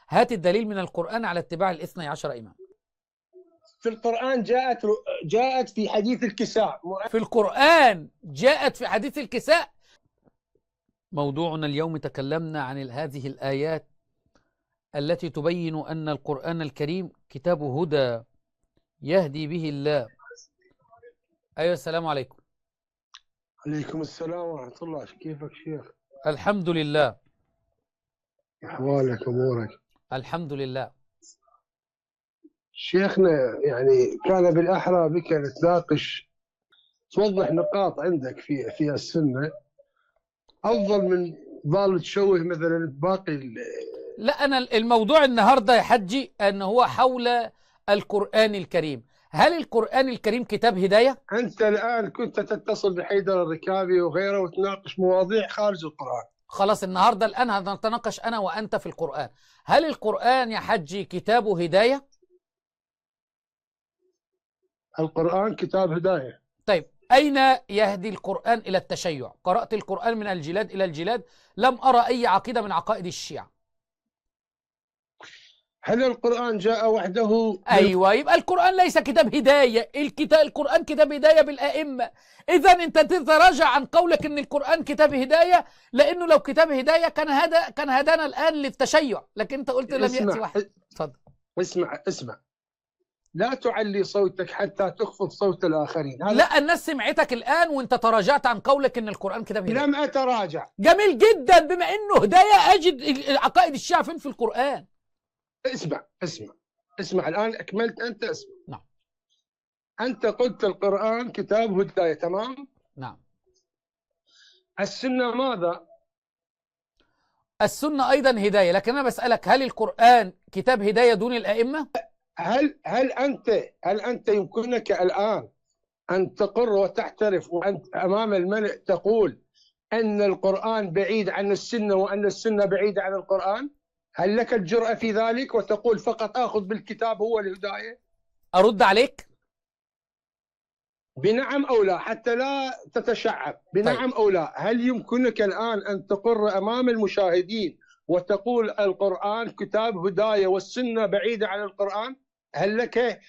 هات الدليل من القرآن على اتباع الاثني عشر إمام. في القرآن جاءت في حديث الكساء. في القرآن جاءت في حديث الكساء. موضوعنا اليوم تكلمنا عن هذه الآيات التي تبين أن القرآن الكريم كتاب هدى يهدي به الله. أيها السلام عليكم. عليكم السلام ورحمة الله. كيفك شيخ؟ الحمد لله. أحوالك أمورك؟ الحمد لله. شيخنا يعني كان بالأحرى بك نتناقش، توضح نقاط عندك في السنة أفضل من ضال تشوه مثلا باقي. لا، أنا الموضوع النهاردة يا حجي أن هو حول القرآن الكريم. هل القرآن الكريم كتاب هداية؟ أنت الآن كنت تتصل بحيدر الركابي وغيره وتناقش مواضيع خارج القرآن. خلاص الان هنتناقش أنا وأنت في القرآن. هل القرآن يا حجي كتاب هداية؟ القرآن كتاب هداية. طيب أين يهدي القرآن إلى التشيع؟ قرأت القرآن من الجلاد إلى الجلاد، لم أرى أي عقيدة من عقائد الشيعة. هل القرآن جاء وحده؟ أيوة، يبقى القرآن ليس كتاب هداية. القرآن كتاب هداية بالأئمة. إذا أنت تتراجع عن قولك أن القرآن كتاب هداية، لأنه لو كتاب هداية كان هدانا الآن للتشيع، لكن أنت قلت لم يأتي واحد. اتفضل. اسمع، لا تعلي صوتك حتى تخفض صوت الآخرين. لا، الناس سمعتك الآن وأنت تراجعت عن قولك أن القرآن كتاب هداية. لم أتراجع. جميل جدا. بما أنه هداية أجد عقائد الشيعة فين في القرآن. اسمع الآن أكملت. أنت اسمع. نعم. أنت قلت القرآن كتاب هداية، تمام؟ نعم. السنة ماذا؟ السنة أيضا هداية، لكن أنا بسألك هل القرآن كتاب هداية دون الأئمة؟ هل أنت يمكنك الآن أن تقر وتعترف وأنت أمام الملأ تقول أن القرآن بعيد عن السنة وأن السنة بعيدة عن القرآن؟ هل لك الجرأة في ذلك وتقول فقط آخذ بالكتاب هو الهداية؟ أرد عليك بنعم أو لا حتى لا تتشعب. بنعم طيب. أو لا. هل يمكنك الآن أن تقر أمام المشاهدين وتقول القرآن كتاب هداية والسنة بعيدة عن القرآن؟ هل لك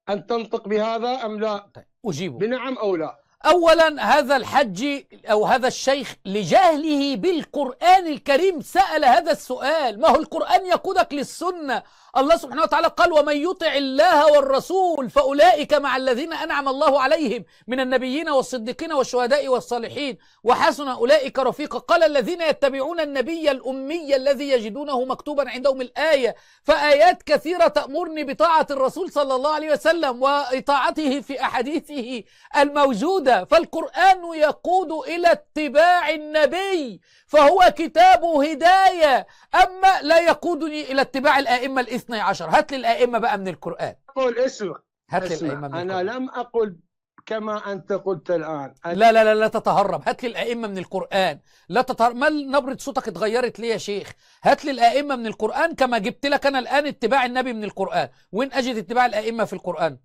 أن تنطق بهذا أم لا؟ طيب. أجيبه بنعم أو لا. أولا، هذا الحج أو هذا الشيخ لجهله بالقرآن الكريم سأل هذا السؤال. ما هو القرآن يقودك للسنة. الله سبحانه وتعالى قال: ومن يطع الله والرسول فأولئك مع الذين أنعم الله عليهم من النبيين والصديقين والشهداء والصالحين وحسن أولئك رفيقا. قال: الذين يتبعون النبي الأمي الذي يجدونه مكتوبا عندهم الآية. فآيات كثيرة تأمرني بطاعة الرسول صلى الله عليه وسلم وإطاعته في أحاديثه الموجودة. فالقرآن يقود إلى اتباع النبي، فهو كتاب هداية. أما لا يقودني إلى اتباع الآئمة الاثني عشر. هات لي الآئمة بقى من القرآن. أقول اسمع. هات لي الآئمة من أنا القرآن. لم أقل كما أنت قلت الآن. لا لا لا لا تتهرب. هات لي الآئمة من القرآن. لا تتهرب. ما نبرة صوتك اتغيرت ليه يا شيخ؟ هات لي الآئمة من القرآن كما جبت لك أنا الآن اتباع النبي من القرآن. وين أجد اتباع الآئمة في القرآن؟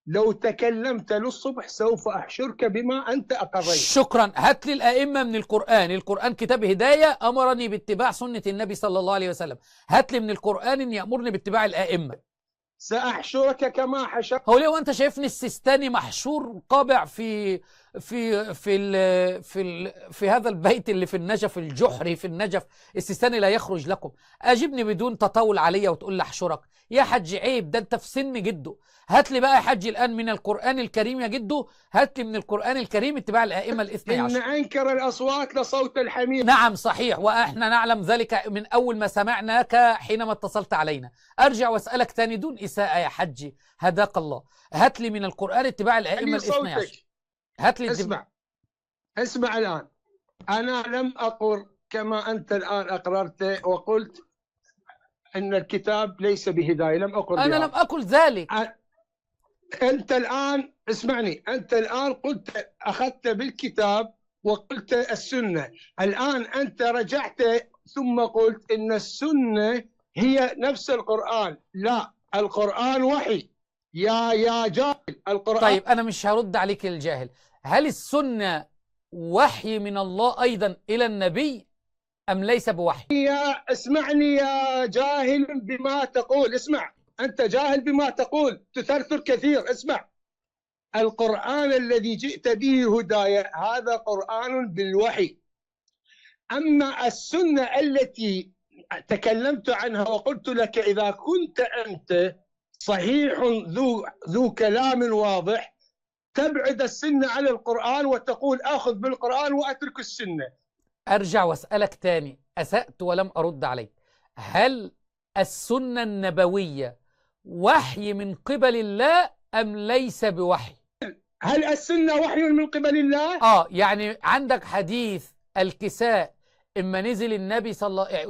لو تكلمت للصبح سوف أحشرك بما أنت أقريت. شكرا. هات لي الآئمة من القرآن. القرآن كتاب هداية أمرني باتباع سنة النبي صلى الله عليه وسلم. هات لي من القرآن إن يأمرني باتباع الآئمة. سأحشرك كما حشرت. هو ليه وأنت شايفني السيستاني محشور قابع في هذا البيت اللي في النجف الجحري في النجف؟ السيستاني لا يخرج لكم. أجبني بدون تطاول عليا وتقول لي أحشرك يا حج. عيب، ده أنت في سن جده. هات لي بقى يا حج الآن من القرآن الكريم يا جده. هات لي من القرآن الكريم اتباع الآئمة الاثني عشر. إن أنكر الأصوات لصوت الحمير. نعم صحيح، وإحنا نعلم ذلك من أول ما سمعناك حينما اتصلت علينا. أرجع وأسألك تاني دون إساءة يا حجي، هداك الله. هات لي من القرآن اتباع الآئمة الاثني عشر. هات لي اسمع الآن. أنا لم أقر كما أنت الآن أقررت وقلت أن الكتاب ليس بهداية. لم أقر أنا بها. لم أقل ذلك. أنت الآن اسمعني. أنت الآن قلت أخذت بالكتاب وقلت السنة. الآن أنت رجعت ثم قلت إن السنة هي نفس القرآن. لا، القرآن وحي يا جاهل. القرآن. طيب أنا مش هرد عليك الجاهل. هل السنة وحي من الله أيضا إلى النبي؟ أم ليس بوحي؟ اسمعني يا جاهل بما تقول، اسمع، أنت جاهل بما تقول، تثرثر كثير. اسمع، القرآن الذي جئت به هداية هذا قرآن بالوحي. أما السنة التي تكلمت عنها وقلت لك إذا كنت أنت صحيح ذو كلام واضح تبعد السنة عن القرآن وتقول آخذ بالقرآن وأترك السنة. أرجع وأسألك تاني، أسأت ولم أرد عليك. هل السنة النبوية وحي من قبل الله أم ليس بوحي؟ هل السنة وحي من قبل الله؟ يعني عندك حديث الكساء، إما نزل النبي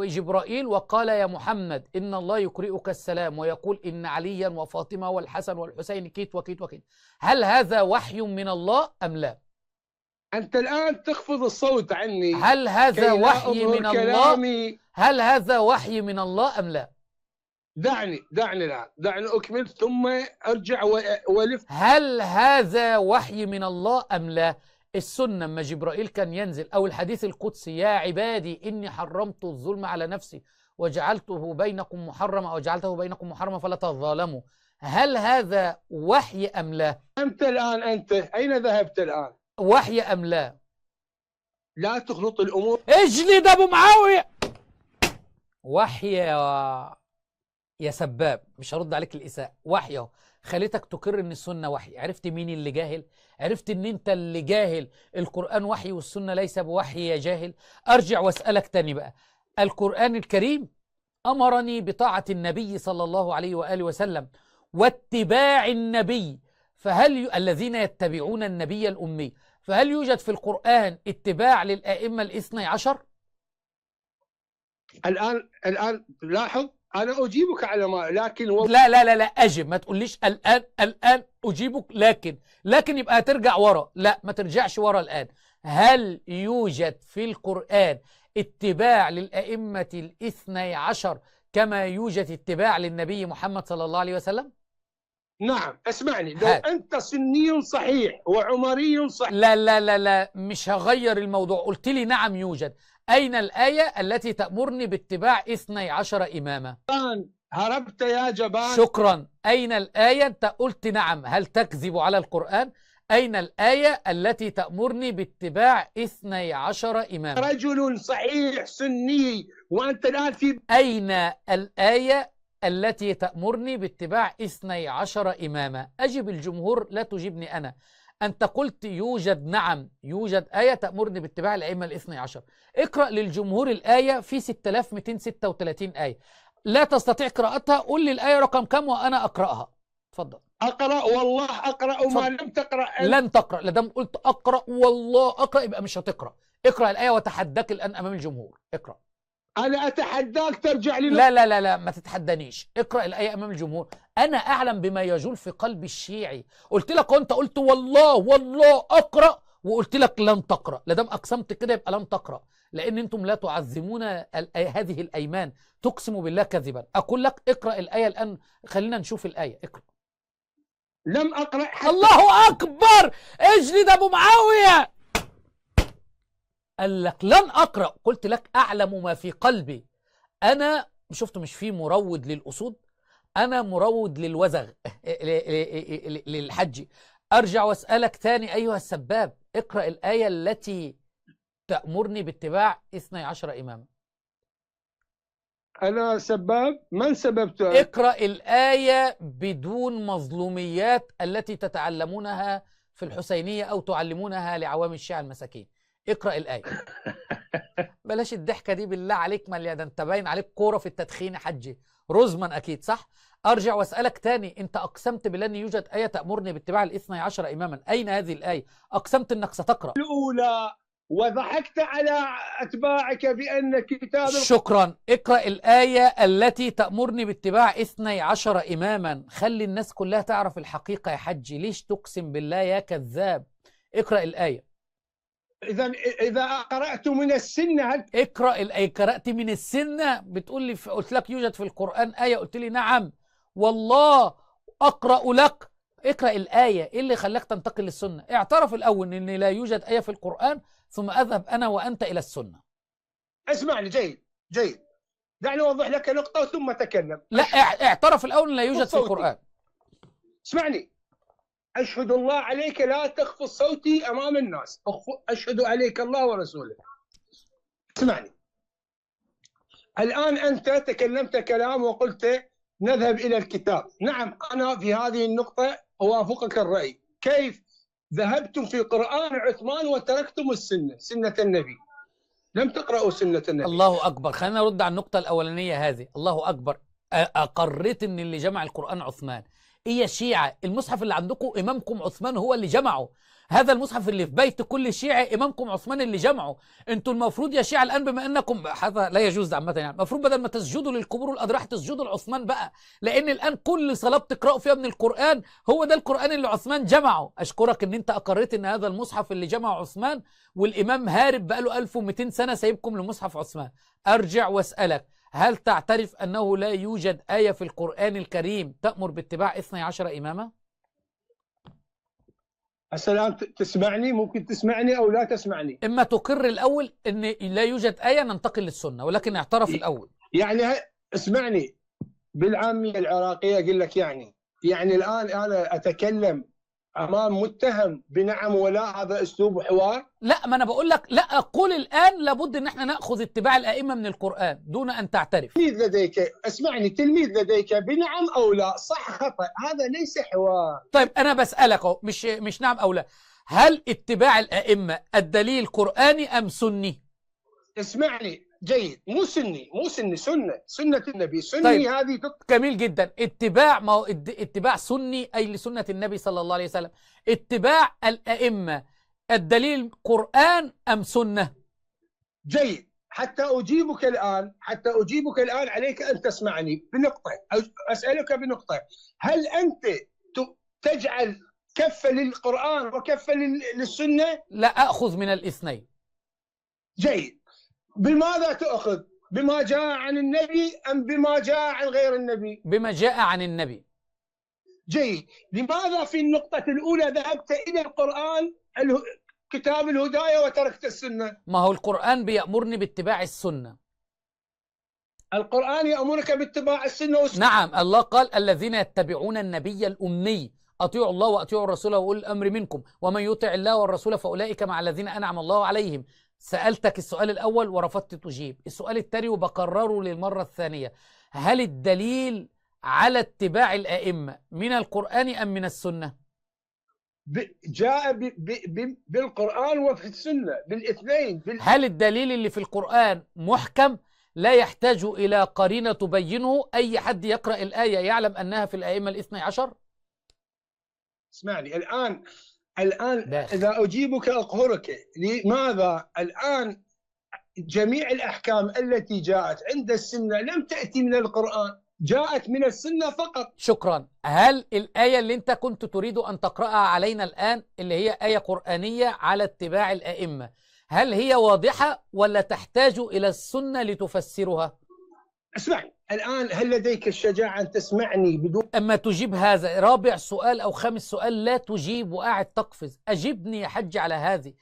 جبرائيل وقال يا محمد إن الله يقرئك السلام ويقول إن عليا وفاطمة والحسن والحسين كيت وكيت وكيت، هل هذا وحي من الله أم لا؟ أنت الآن تخفض الصوت عني. هل هذا وحي من الله؟ هل هذا وحي من الله أم لا؟ دعني الآن، دعني أكمل ثم أرجع ولف. هل هذا وحي من الله أم لا؟ السنة لما جبرائيل كان ينزل، أو الحديث القدسي يا عبادي إني حرمت الظلم على نفسي وجعلته بينكم محرما أو جعلته بينكم محرما فلا تظالموا، هل هذا وحي أم لا؟ أنت أين ذهبت الآن؟ وحي أم لا؟ لا تخلط الأمور. اجلد أبو معاوية. وحي يا سباب، مش هرد عليك الإساءة، وحي اهو. خليتك تقر ان السنة وحي. عرفت مين اللي جاهل؟ عرفت ان انت اللي جاهل، القرآن وحي والسنة ليس بوحي يا جاهل. ارجع واسألك تاني بقى، القرآن الكريم امرني بطاعة النبي صلى الله عليه وآله وسلم واتباع النبي، فهل الذين يتبعون النبي الأمي، فهل يوجد في القرآن اتباع للآئمة الاثني عشر؟ الآن لاحظ، أنا أجيبك على ما، لكن لا أجب، ما تقوليش الآن أجيبك، لكن يبقى ترجع ورا. لا، ما ترجعش ورا الآن. هل يوجد في القرآن اتباع للأئمة الاثني عشر كما يوجد اتباع للنبي محمد صلى الله عليه وسلم؟ نعم. اسمعني، لو أنت سني صحيح وعمري صحيح. لا مش هغير الموضوع. قلت لي نعم يوجد. أين الآية التي تأمرني باتباع 12 إماما؟ هربت يا جبان. شكرا. أين الآية؟ أنت قلت نعم، هل تكذب على القرآن؟ أين الآية التي تأمرني باتباع 12 إماما؟ رجل صحيح سني وأنت الآن في أين الآية التي تأمرني باتباع 12 إماما؟ أجب الجمهور، لا تجيبني أنا. أنت قلت يوجد، نعم يوجد آية تأمرني باتباع الأئمة الاثني عشر. اقرأ للجمهور الآية في 6236 آية. لا تستطيع قراءتها، قل لي الآية رقم كم وأنا أقرأها. تفضل. أقرأ والله أقرأ ما لم تقرأ. لن تقرأ، لدام قلت أقرأ والله أقرأ يبقى مش هتقرأ. اقرأ الآية وتحداك الآن أمام الجمهور. اقرأ. أنا أتحداك ترجع لي. لا ما تتحدانيش. اقرأ الآية أمام الجمهور. أنا أعلم بما يجول في قلب الشيعي. قلت لك وأنت قلت والله أقرأ، وقلت لك لن تقرأ. لدام أقسمت كده يبقى لن تقرأ، لأن أنتم لا تعظمون هذه الأيمان، تقسم بالله كذبا. أقول لك اقرأ الآية الآن، خلينا نشوف الآية. اقرأ. لم أقرأ حتى. الله أكبر، اجلد أبو معاوية. قال لك لن أقرأ. قلت لك أعلم ما في قلبي. أنا شفت مش في مروض للأسود، أنا مروض للوزغ للحج. أرجع وأسألك تاني أيها السباب، اقرأ الآية التي تأمرني باتباع 12 إماما. أنا سباب؟ من سببت؟ اقرأ الآية بدون مظلوميات التي تتعلمونها في الحسينية أو تعلمونها لعوام الشيعة المساكين. اقرأ الآية. بلاش الضحكة دي بالله عليك، ما ده انت باين عليك كورة في التدخين حجي، رزما أكيد صح؟ أرجع وأسألك تاني، أنت أقسمت بالله أن يوجد آية تأمرني باتباع 12 إماما، أين هذه الآية؟ أقسمت أنك ستقرأ الأولى وضحكت على أتباعك بأن كتاب. شكرا. اقرأ الآية التي تأمرني باتباع 12 إماما. خلي الناس كلها تعرف الحقيقة يا حجي، ليش تقسم بالله يا كذاب؟ اقرأ الآية. إذا قرأت من السنة اقرأ الآية. قرأت من السنة؟ بتقول لي قلت لك يوجد في القرآن آية، قلت لي نعم والله أقرأ لك. اقرأ الآية. إيه اللي خلاك تنتقل للسنة؟ اعترف الأول إن لا يوجد آية في القرآن، ثم أذهب أنا وأنت إلى السنة. اسمعني جيد جيد، دعني اوضح لك نقطه ثم تكلم. لا، اعترف الاول ان لا يوجد في القرآن. اسمعني، اشهد الله عليك لا تخفض صوتي امام الناس، اشهد عليك الله ورسوله. اسمعني، الان انت تكلمت كلام وقلت نذهب الى الكتاب. نعم، انا في هذه النقطه اوافقك الراي. كيف ذهبتم في قرآن عثمان وتركتم السنه، سنه النبي؟ لم تقرأوا سنه النبي. الله اكبر، خلينا نرد على النقطة الاولانية هذه. الله اكبر، اقريت ان اللي جمع القرآن عثمان. ايه يا شيعة، المصحف اللي عندكم امامكم عثمان هو اللي جمعه. هذا المصحف اللي في بيت كل شيعة امامكم عثمان اللي جمعه. انتوا المفروض يا شيعة الان، بما انكم هذا لا يجوز عامة، يعني المفروض بدل ما تسجدوا للقبور والاضراح تسجدوا لعثمان بقى، لان الان كل صلاة بتقرأوا فيها من القرآن هو ده القرآن اللي عثمان جمعه. اشكرك ان انت اقريت ان هذا المصحف اللي جمعه عثمان، والامام هارب بقاله 1200 سنة سايبكم لمصحف عثمان. ارجع واسألك، هل تعترف أنه لا يوجد آية في القرآن الكريم تأمر باتباع 12 إماما؟ السلام، تسمعني؟ ممكن تسمعني أو لا تسمعني. إما تقر الأول أن لا يوجد آية ننتقل للسنة، ولكن اعترف الأول. يعني اسمعني بالعامية العراقية، أقول لك يعني الآن أنا أتكلم أمام متهم بنعم ولا، هذا أسلوب حوار؟ لا، ما أنا بقول لك لا، أقول الآن لابد أن احنا نأخذ اتباع الأئمة من القرآن دون أن تعترف. تلميذ لديك، اسمعني، تلميذ لديك بنعم أو لا، صح خطأ، هذا ليس حوار. طيب أنا بسألك أهو، مش نعم أو لا، هل اتباع الأئمة الدليل قرآني أم سني؟ اسمعني جيد، مو سني، سنة النبي. سني طيب. هذه جميل جدا. اتباع، ما هو اتباع سني أي لسنة النبي صلى الله عليه وسلم. اتباع الأئمة الدليل قرآن أم سنة؟ جيد، حتى أجيبك الآن عليك أن تسمعني بنقطة. أسألك بنقطة، هل أنت تجعل كفة للقرآن وكفة للسنة؟ لا، أخذ من الاثنين. جيد، بماذا تأخذ؟ بما جاء عن النبي أم بما جاء عن غير النبي؟ بما جاء عن النبي. جيد، لماذا في النقطة الأولى ذهبت إلى القرآن كتاب الهداية وتركت السنة؟ ما هو القرآن بيأمرني باتباع السنة. القرآن يأمرك باتباع السنة نعم، الله قال الذين يتبعون النبي الأمي أطيعوا الله وأطيعوا الرسول وأولي الأمر منكم ومن يطع الله والرسول فأولئك مع الذين أنعم الله عليهم. سألتك السؤال الأول ورفضت تجيب. السؤال الثاني وبكرره للمرة الثانية، هل الدليل على اتباع الأئمة من القرآن أم من السنة؟ جاء بالقرآن وفي السنة، بالاثنين. هل الدليل اللي في القرآن محكم لا يحتاج إلى قرينة تبينه؟ أي حد يقرأ الآية يعلم أنها في الأئمة الاثني عشر؟ اسمعني الآن إذا أجيبك أقهرك. لماذا الآن جميع الأحكام التي جاءت عند السنة لم تأتي من القرآن، جاءت من السنة فقط؟ شكرا. هل الآية اللي أنت كنت تريد أن تقرأها علينا الآن اللي هي آية قرآنية على اتباع الأئمة، هل هي واضحة ولا تحتاج إلى السنة لتفسرها؟ اسمعني الآن، هل لديك الشجاعة أن تسمعني بدون أما تجيب هذا رابع سؤال أو خامس سؤال لا تجيب وقاعد تقفز؟ أجبني يا حج على هذه.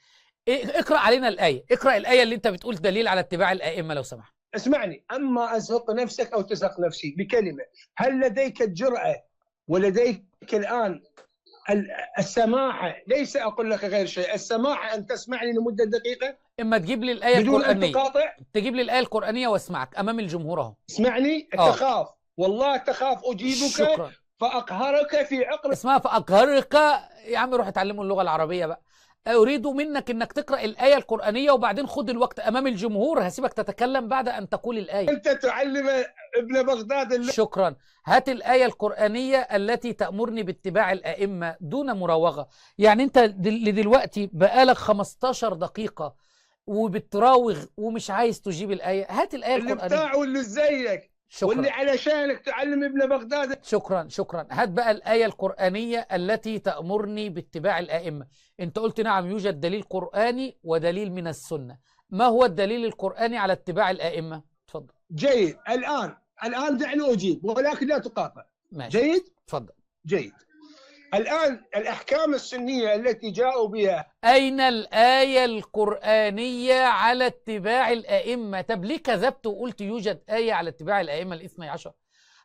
اقرأ علينا الآية، اقرأ الآية اللي أنت بتقول دليل على اتباع الأئمة لو سمحت. اسمعني، أما أزهق نفسك أو تزهق نفسي بكلمة، هل لديك الجرأة ولديك الآن السماحة، ليس أقول لك غير شيء، السماحة أن تسمعني لمدة دقيقة؟ إما تجيب لي الآية بدون القرآنية، أن تقاطع، تجيب لي الآية القرآنية واسمعك أمام الجمهور أهو. اسمعني، تخاف والله تخاف، أجيبك شكرا. فأقهرك في عقرك. اسمها فأقهرك يا عم، روح اتعلموا اللغة العربية بقى. أريد منك أنك تقرأ الآية القرآنية وبعدين خد الوقت أمام الجمهور، هسيبك تتكلم بعد أن تقول الآية. أنت تعلم ابن بغداد شكرا. هات الآية القرآنية التي تأمرني باتباع الأئمة دون مراوغة. يعني أنت لدلوقتي بقالك 15 دقيقة وبتراوغ ومش عايز تجيب الآية. هات الآية اللي القرآنية. بتاعه واللي زيك شكرا. واللي علشانك تعلم ابن بغداد. شكرا شكرا. هات بقى الآية القرآنية التي تأمرني باتباع الأئمة. أنت قلت نعم يوجد دليل قرآني ودليل من السنة. ما هو الدليل القرآني على اتباع الأئمة؟ تفضل. جيد، الآن دعني أجيب ولكن لا تقاطع. ماشي. جيد؟ تفضل. جيد. الآن الأحكام السنية التي جاءوا بها، أين الآية القرآنية على اتباع الأئمة؟ طب ليه كذبت وقلت يوجد آية على اتباع الأئمة الاثني عشر؟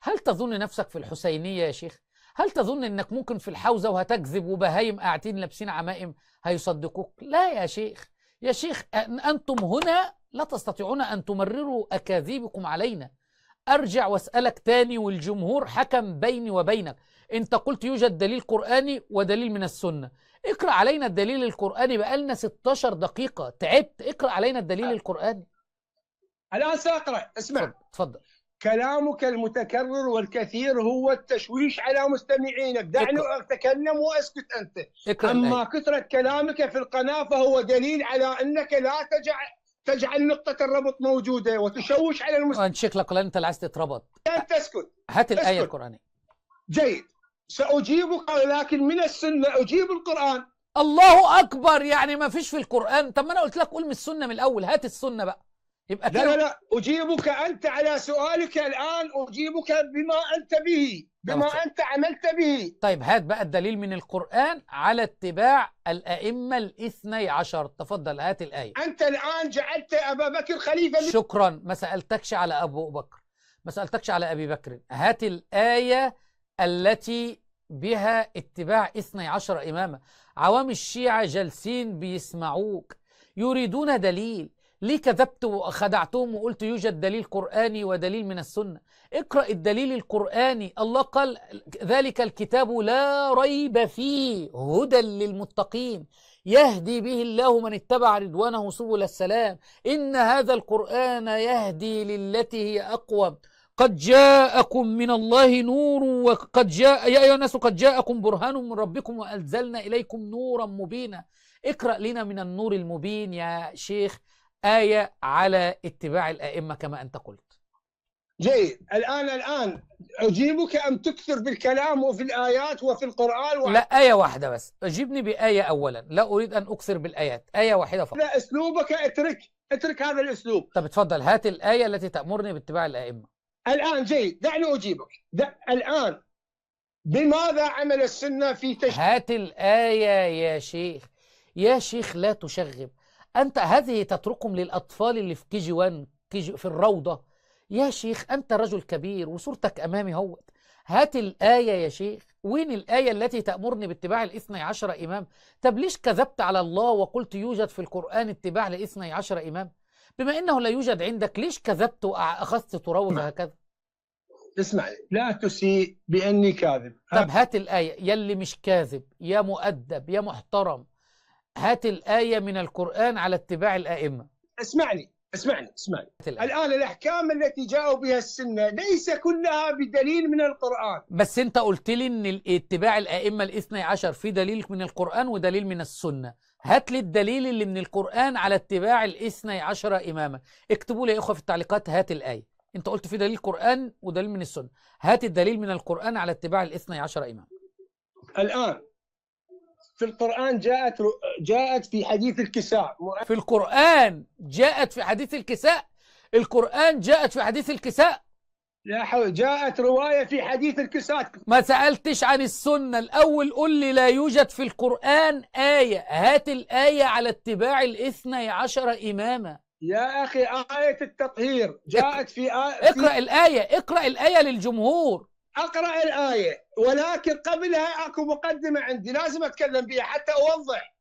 هل تظن نفسك في الحسينية يا شيخ؟ هل تظن أنك ممكن في الحوزة وهتكذب وبهايم قاعدين لابسين عمائم هيصدقوك؟ لا يا شيخ. يا شيخ أنتم هنا لا تستطيعون أن تمرروا أكاذيبكم علينا. أرجع وأسألك تاني، والجمهور حكم بيني وبينك. أنت قلت يوجد دليل قرآني ودليل من السنة. اقرأ علينا الدليل القرآني، بقالنا 16 دقيقة تعبت. اقرأ علينا الدليل القرآني. الآن سأقرأ، اسمع. تفضل. كلامك المتكرر والكثير هو التشويش على مستمعينك. دعني أتكلم وأسكت أنت. أما كثرة كلامك في القناة فهو دليل على أنك لا تجعل نقطة الربط موجودة وتشوش على المستمعين. شكلك أنت اللي عايز تتربط. أنت اسكت. هات الآية القرآنية. جيد، سأجيبك، ولكن من السنة أجيب القرآن. الله أكبر، يعني ما فيش في القرآن؟ طب ما أنا قلت لك قول من السنة من الأول، هات السنة بقى. يبقى لا لا لا، أجيبك أنت على سؤالك الآن، أجيبك بما أنت به، بما أنت عملت به. طيب هات بقى الدليل من القرآن على اتباع الأئمة الاثني عشر. تفضل هات الآية. أنت الآن جعلت أبا بكر خليفة. شكرا، ما سألتكش على أبو بكر، ما سألتكش على أبي بكر. هات الآية التي بها اتباع 12 إمامة. عوام الشيعة جالسين بيسمعوك يريدون دليل. ليه كذبت وخدعتهم وقلت يوجد دليل قرآني ودليل من السنة؟ اقرأ الدليل القرآني. الله قال ذلك الكتاب لا ريب فيه هدى للمتقين يهدي به الله من اتبع رضوانه سبل السلام إن هذا القرآن يهدي للتي هي أقوم قد جاءكم من الله نور وقد جاء يا أيها الناس قد جاءكم برهان من ربكم وأنزلنا إليكم نورا مبينا. اقرأ لنا من النور المبين يا شيخ آية على اتباع الأئمة كما أنت قلت. جيد، الآن أجيبك أم تكثر بالكلام وفي الآيات وفي القرآن لا، آية واحدة بس. أجيبني بآية أولا، لا أريد أن أكثر بالآيات. آية واحدة فقط. لا، أسلوبك اترك هذا الأسلوب. طب اتفضل هات الآية التي تأمرني باتباع الأئمة. الآن جيد، دعني أجيبك. الآن بماذا عمل السنة في هات الآية يا شيخ. يا شيخ لا تشغب أنت. هذه تتركهم للأطفال اللي في كي جي 1 في الروضة. يا شيخ أنت رجل كبير وصورتك أمامي هوت. هات الآية يا شيخ. وين الآية التي تأمرني باتباع الاثني عشر إمام؟ طب ليش كذبت على الله وقلت يوجد في القرآن اتباع لاثني عشر إمام؟ بما إنه لا يوجد عندك ليش كذبت وأخذت تروج هكذا؟ اسمعني، لا تسيء بأني كاذب. طب هات الآية يلي مش كاذب يا مؤدب يا محترم. هات الآية من القرآن على اتباع الأئمة. اسمعني. الآن الأحكام التي جاءوا بها السنة ليس كلها بدليل من القرآن. بس أنت قلت لي إن اتباع الأئمة الاثني عشر في دليل من القرآن ودليل من السنة. هات لي الدليل اللي من القرآن على اتباع الاثني عشر إماما. اكتبوا لي يا إخوة في التعليقات هات الآية. أنت قلت في دليل قرآن ودليل من السنة. هات الدليل من القرآن على اتباع الاثني عشر إمام. الآن في القرآن جاءت في حديث الكساء. في القرآن جاءت في حديث الكساء. القرآن جاءت في حديث الكساء. لا حول. جاءت رواية في حديث الكساء. ما سألتش عن السنة. الأول قل لي لا يوجد في القرآن آية. هات الآية على اتباع الاثني عشر إماما. يا أخي آية التطهير جاءت في اقرأ الآية. اقرأ الآية للجمهور. أقرأ الآية، ولكن قبلها أكو مقدمة عندي لازم أتكلم بها حتى أوضح.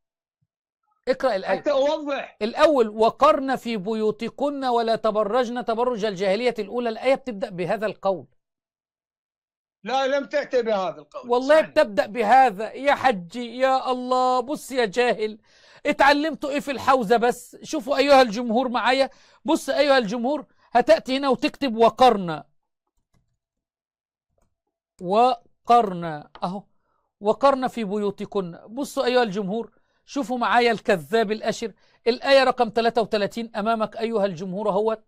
اقرأ الآية حتى أوضح. الأول وقرن في بيوتكن ولا تبرجن تبرج الجاهلية الأولى. الآية بتبدأ بهذا القول. لا، لم تأتي بهذا القول. والله بتبدأ بهذا يا حجي. يا الله، بص يا جاهل، اتعلمتوا ايه في الحوزة؟ بس شوفوا أيها الجمهور معايا. بص أيها الجمهور، هتأتي هنا وتكتب وقرن. وقرن اهو، وقرن في بيوتكن. بصوا أيها الجمهور، شوفوا معايا الكذاب الأشر. الآية رقم 33 أمامك أيها الجمهور اهوت.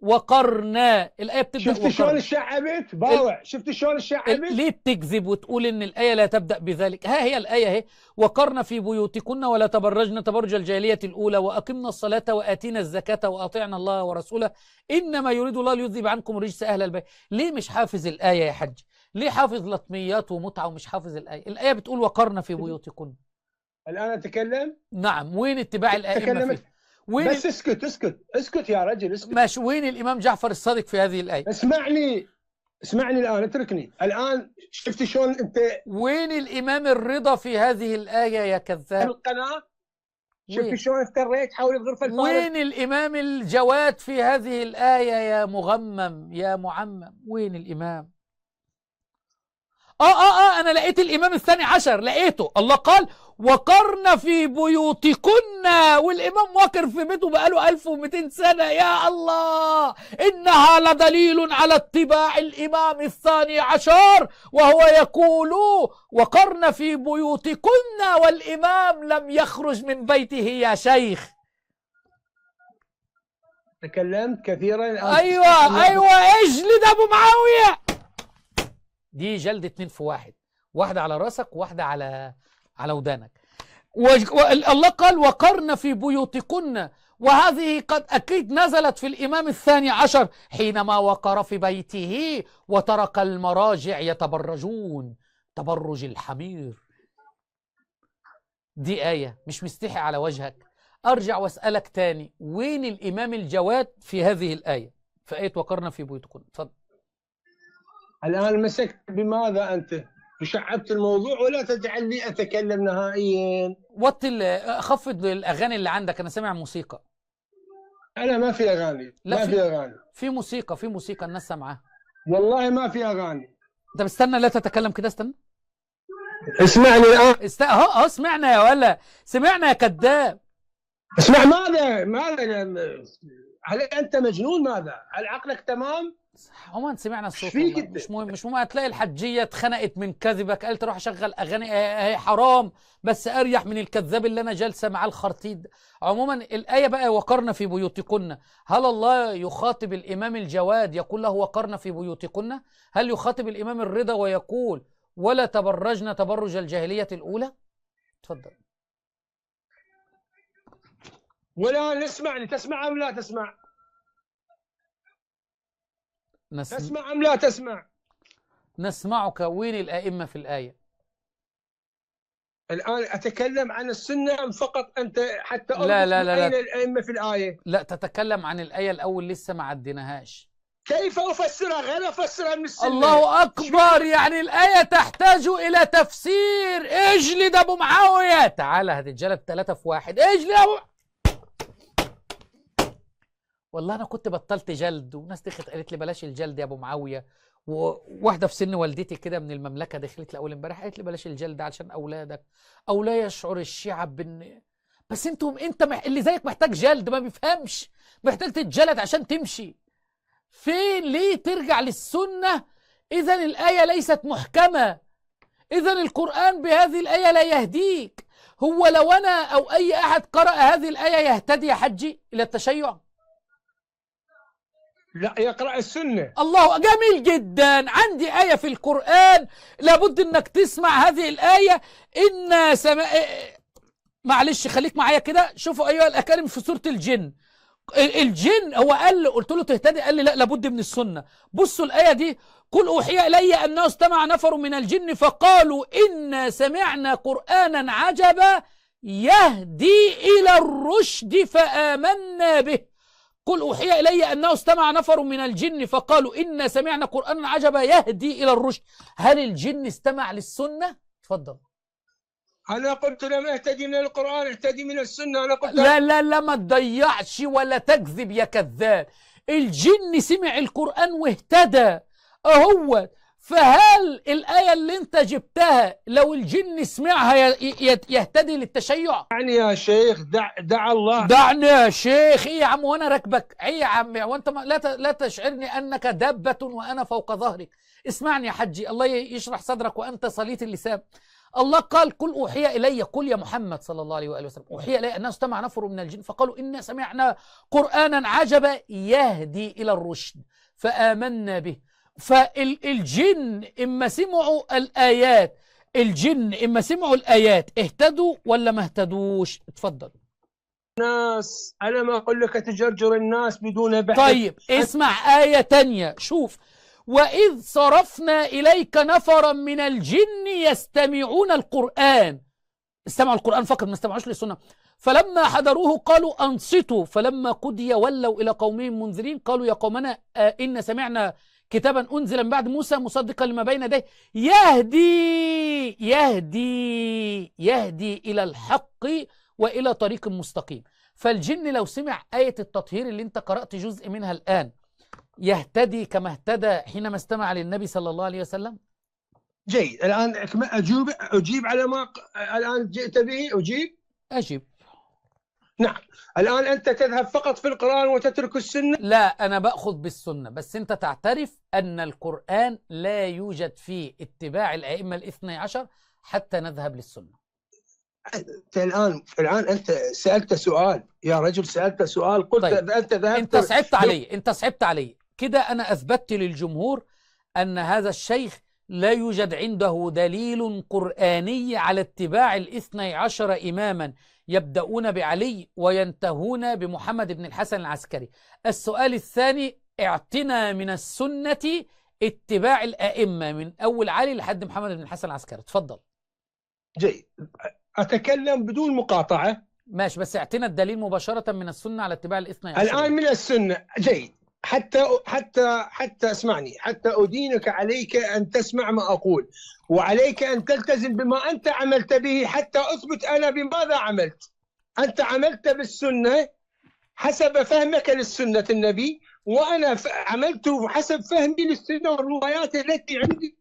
وقرنا، الآية بتبدأ شفت شلون وقرنا. الشعبت باوع؟ شفت شلون الشعبت؟ ليه بتكذب وتقول ان الآية لا تبدأ بذلك؟ ها هي الآية اهي: وقرن في بيوتكن ولا تبرجن تبرج الجاهلية الأولى وأقمنا الصلاة وآتينا الزكاة وأطعنا الله ورسوله إنما يريد الله ليذهب عنكم رجس أهل البيت. ليه مش حافظ الآية يا حج؟ ليه حافظ لطميات ومتعة ومش حافظ الآية؟ الآية بتقول وقرن في بيوتكن. الآن أتكلم؟ نعم، وين اتباع الأئمة فيه؟ وين بس اسكت اسكت اسكت يا رجل اسكت. ماشي، وين الإمام جعفر الصادق في هذه الآية؟ اسمعني الآن، اتركني الآن. شفت شلون أنت؟ وين الإمام الرضا في هذه الآية يا كذاب؟ القناة شفت شلون افتريت حول الغرفة الفارغة؟ وين الإمام الجواد في هذه الآية يا مغمم يا معمم؟ وين الإمام؟ أنا لقيت الإمام الثاني عشر، لقيته. الله قال وقرن في بيوتكن، والإمام واقر في بيته بقاله 1200 سنة. يا الله، إنها لدليل على اتباع الإمام الثاني عشر، وهو يقول وقرن في بيوتكن والإمام لم يخرج من بيته يا شيخ. تكلمت كثيرا. أيوة اجلد أبو معاوية. دي جلدة 2 في 1، واحدة على راسك وواحدة على ودانك. الله قال وقرن في بيوتكن، وهذه قد أكيد نزلت في الإمام الثاني عشر حينما وقر في بيته وترك المراجع يتبرجون تبرج الحمير. دي آية مش مستحي على وجهك. أرجع وأسألك تاني، وين الإمام الجواد في هذه الآية، في آية وقرن في بيوتكن؟ اتفضل. الآن مسكت بماذا أنت؟ وشعبت الموضوع ولا تجعلني أتكلم نهائيا. خفض الأغاني اللي عندك، أنا سامع موسيقى. أنا ما في أغاني. لا، ما في أغاني. في موسيقى الناس سامعاها. والله ما في أغاني. طب استنى، لا تتكلم كده، استنى. اسمعني الآن. اهو سمعنا يا ولا، سمعنا يا كذاب. اسمع. ماذا هل أنت مجنون؟ ماذا؟ هل عقلك تمام؟ عموما سمعنا الصوت. مش مهم هتلاقي الحجية اتخنقت من كذبك، قالت روح اشغل اغاني. هي حرام، بس اريح من الكذاب اللي انا جالسه معاه الخرطيط. عموما الايه بقى وقرن في بيوتكن، هل الله يخاطب الامام الجواد يقول له وقرن في بيوتكن؟ هل يخاطب الامام الرضا ويقول ولا تبرجن تبرج الجاهليه الاولى؟ اتفضل. ولا اسمعني، تسمع ام لا تسمع؟ تسمع أم لا تسمع؟ نسمعك. وين الأئمة في الآية؟ الآن أتكلم عن السنة فقط، أنت حتى أربط لا أين الأئمة في الآية؟ لا، تتكلم عن الآية الأول، لسه ما عديناهاش. كيف أفسرها غير أفسرها من السنة؟ الله أكبر، يعني الآية تحتاج إلى تفسير. اجلد أبو معاوية. تعالى هتتجلد 3 في 1. اجلد أبو. والله أنا كنت بطلت جلد، وناس دخلت قالت لي بلاش الجلد يا أبو معاوية. وواحدة في سن والدتي كده من المملكة دخلت لي أول امبارح قالت لي بلاش الجلد علشان أولادك، أو لا يشعر الشعب بس أنت اللي زيك محتاج جلد، ما بيفهمش، محتاج تتجلد عشان تمشي. فين؟ ليه ترجع للسنة؟ إذا الآية ليست محكمة، إذا القرآن بهذه الآية لا يهديك. هو لو أنا أو أي أحد قرأ هذه الآية يهتدي يا حجي إلى التشيع؟ لا، يقرأ السنة. الله، جميل جدا. عندي آية في القرآن لابد انك تسمع هذه الآية. معلش خليك معايا كده. شوفوا أيها الأكارم في سورة الجن. الجن هو قلت له تهتدي، قال لي لا، لابد من السنة. بصوا الآية دي: قل أوحي إلي أنه استمع نفر من الجن فقالوا إنا سمعنا قرآنا عجبا يهدي إلى الرشد فآمنا به. قل أوحي إلي أنه استمع نفر من الجن فقالوا إنا سمعنا قرآنا عجبا يهدي إلى الرشد. هل الجن استمع للسنة؟ تفضل. أنا قلت لم اهتدي من القرآن، اهتدي من السنة. أنا قلت لا ما تضيعش ولا تكذب يا كذاب. الجن سمع القرآن واهتدى أهو. فهل الآية اللي انت جبتها لو الجن سمعها يهتدي للتشيع؟ يعني يا شيخ دع الله. دعني يا شيخ. ايه يا عم وانا راكبك؟ ايه يا عم وانت لا تشعرني انك دابة وانا فوق ظهرك. اسمعني يا حجي، الله يشرح صدرك وانت صليت اللسان. الله قال قل أوحي إلي، قل يا محمد صلى الله عليه وآله وسلم أوحي إلي أنه استمع نفر من الجن فقالوا إنا سمعنا قرآنا عجبا يهدي إلى الرشد فآمنا به. فالجن إما سمعوا الآيات، الجن إما سمعوا الآيات اهتدوا ولا ما اهتدوش؟ اتفضل. الناس أنا ما أقول لك تجرجر الناس بدون بحث. طيب اسمع آية تانية، شوف وإذ صرفنا إليك نفرا من الجن يستمعون القرآن، استمعوا القرآن فقط ما استمعوش للسنة، فلما حضروه قالوا أنصتوا فلما قضي ولوا إلى قومهم منذرين قالوا يا قومنا إن سمعنا كتابا أنزل من بعد موسى مصدقا لما بين يديه يهدي إلى الحق وإلى طريق مستقيم. فالجن لو سمع آية التطهير اللي انت قرأت جزء منها الآن يهتدي كما اهتدى حينما استمع للنبي صلى الله عليه وسلم؟ جيد. الآن أجيب على ما الآن جئت به. أجيب. نعم. الآن أنت تذهب فقط في القرآن وتترك السنة؟ لا، أنا بأخذ بالسنة، بس أنت تعترف أن القرآن لا يوجد فيه اتباع الأئمة الاثني عشر حتى نذهب للسنة. الآن أنت سألت سؤال يا رجل، سألت سؤال قلت طيب. أنت ذهبت. أنت صعبت علي كده. أنا أثبتت للجمهور أن هذا الشيخ لا يوجد عنده دليل قرآني على اتباع الاثني عشر إماما يبدأون بعلي وينتهون بمحمد بن الحسن العسكري. السؤال الثاني، اعتنا من السنة اتباع الأئمة من أول علي لحد محمد بن الحسن العسكري. تفضل. جيد. أتكلم بدون مقاطعة. ماشي، بس اعتنا الدليل مباشرة من السنة على اتباع الاثني عشر. الآن من السنة. جيد. حتى اسمعني، حتى أدينك عليك أن تسمع ما أقول، وعليك أن تلتزم بما أنت عملت به حتى أثبت أنا بماذا عملت. أنت عملت بالسنة حسب فهمك للسنة النبي، وأنا عملت حسب فهمي للسنة والروايات التي عندي.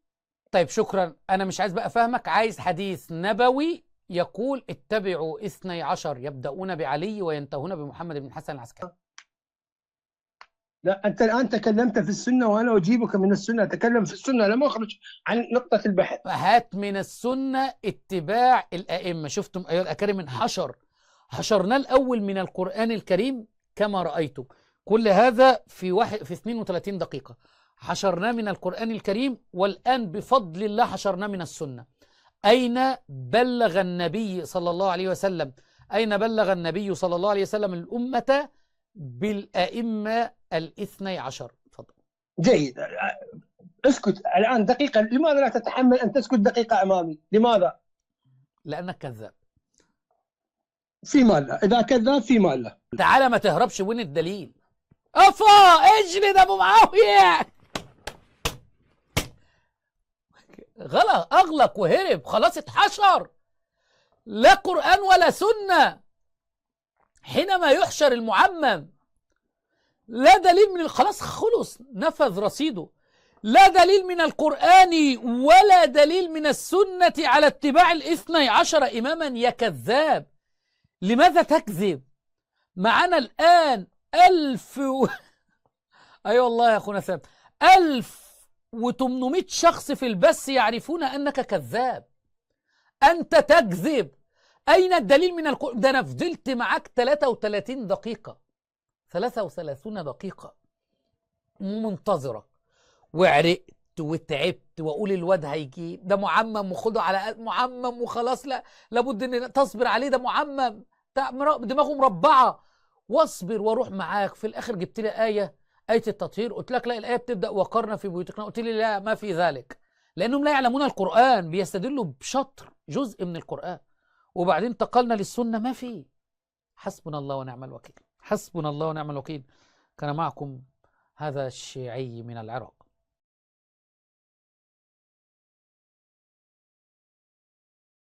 طيب شكرا، أنا مش عايز بقى فهمك، عايز حديث نبوي يقول اتبعوا اثني عشر يبدأون بعلي وينتهون بمحمد بن الحسن العسكري. لا، أنت الآن تكلمت في السنة وأنا أجيبك من السنة. أتكلم في السنة لما أخرج عن نقطة البحث. هات من السنة اتباع الأئمة. شفتم أيها الأكارم من حشرنا الأول من القرآن الكريم كما رأيتم، كل هذا في 32 دقيقة حشرناه من القرآن الكريم، والآن بفضل الله حشرناه من السنة. أين بلغ النبي صلى الله عليه وسلم الأمة بالأئمة الاثني عشر؟ تفضل. جيد. اسكت الآن دقيقة. لماذا لا تتحمل أن تسكت دقيقة أمامي؟ لماذا؟ لأنك كذاب. في مال لا. إذا كذاب في مال لا. تعالى ما تهربش، وين الدليل؟ أفا اجلد أبو معاوية. أغلق وهرب، خلاص اتحشر، لا قرآن ولا سنة. حينما يحشر المعمم لا دليل من خلاص خلص نفذ رصيده، لا دليل من القرآن ولا دليل من السنة على اتباع الاثني عشر إماما. يا كذاب، لماذا تكذب؟ معنا الآن أي والله يا أخونا سام 1800 شخص في البث يعرفون أنك كذاب، أنت تكذب. أين الدليل من القرآن؟ ده أنا فضلت معاك 33 دقيقة 33 دقيقة منتظرة، وعرقت وتعبت، وأقول الواد هيجيب ده معمم وخده على معمم وخلاص، لا لابد أن تصبر عليه، ده معمم دماغه مربعة، واصبر واروح معاك. في الآخر جبت لي آية التطهير، قلت لك لا، الآية بتبدأ وقرن في بيوتكن، قلت لي لا ما في ذلك، لأنهم لا يعلمون القرآن، بيستدلوا بشطر جزء من القرآن. وبعدين انتقلنا للسنة، ما في. حسبنا الله ونعم الوكيل، حسبنا الله ونعم الوكيل. كان معكم هذا الشيعي من العراق.